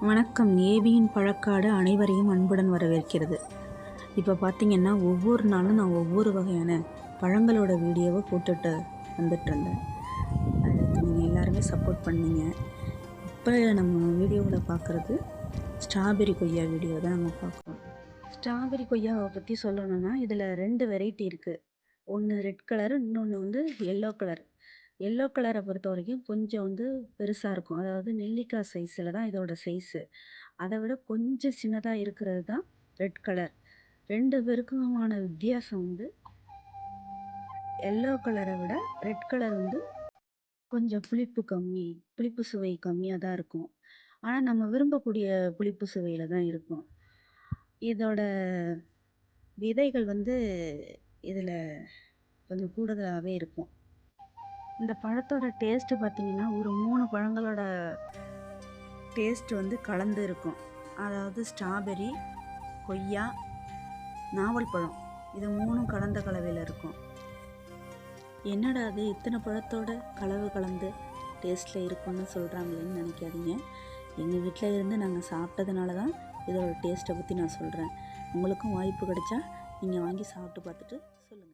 வணக்கம். ஏபியின் பழக்காடு அனைவரையும் அன்புடன் வரவேற்கிறது. இப்போ பார்த்திங்கன்னா ஒவ்வொரு நாளும் நான் ஒவ்வொரு வகையான பழங்களோட வீடியோவை போட்டுட்டு வந்துட்டுருந்தேன். அதுக்கு நீங்கள் எல்லாருமே சப்போர்ட் பண்ணீங்க. இப்போ நம்ம வீடியோவில் பார்க்குறது ஸ்ட்ராபெரி கொய்யா வீடியோ தான் நம்ம பார்க்குறோம். ஸ்ட்ராபெரி கொய்யாவை பற்றி சொல்லணும்னா இதில் 2 வெரைட்டி இருக்குது. ஒன்று ரெட் கலர், இன்னொன்று வந்து எல்லோ கலர். எல்லோ கலரை பொறுத்த வரைக்கும் கொஞ்சம் வந்து பெருசாக இருக்கும். அதாவது நெல்லிக்காய் சைஸில் தான் இதோட சைஸு. அதை விட கொஞ்சம் சின்னதாக இருக்கிறது தான் ரெட் கலர். 2 பேருக்குமான வித்தியாசம் வந்து எல்லோ கலரை விட ரெட் கலர் வந்து கொஞ்சம் புளிப்பு சுவை கம்மியாக தான் இருக்கும். ஆனால் நம்ம விரும்பக்கூடிய புளிப்பு சுவையில் தான் இருக்கும். இதோட விதைகள் வந்து இதில் கொஞ்சம் கூடுதலாகவே இருக்கும். இந்த பழத்தோட டேஸ்ட்டு பார்த்திங்கன்னா ஒரு 3 பழங்களோட டேஸ்ட் வந்து கலந்து இருக்கும். அதாவது ஸ்ட்ராபெரி, கொய்யா, நாவல் பழம், இது 3ம் கலந்த கலவையில் இருக்கும். என்னடா அது இத்தனை பழத்தோட கலவை கலந்து டேஸ்ட்டில் இருக்குன்னு சொல்கிறாங்களேன்னு நினைக்காதீங்க. எங்கள் வீட்டில் இருந்து நாங்கள் சாப்பிட்டதுனால தான் இதோட டேஸ்ட்டை பற்றி நான் சொல்கிறேன். உங்களுக்கும் வாய்ப்பு கிடைச்சா நீங்கள் வாங்கி சாப்பிட்டு பார்த்துட்டு சொல்லுங்கள்.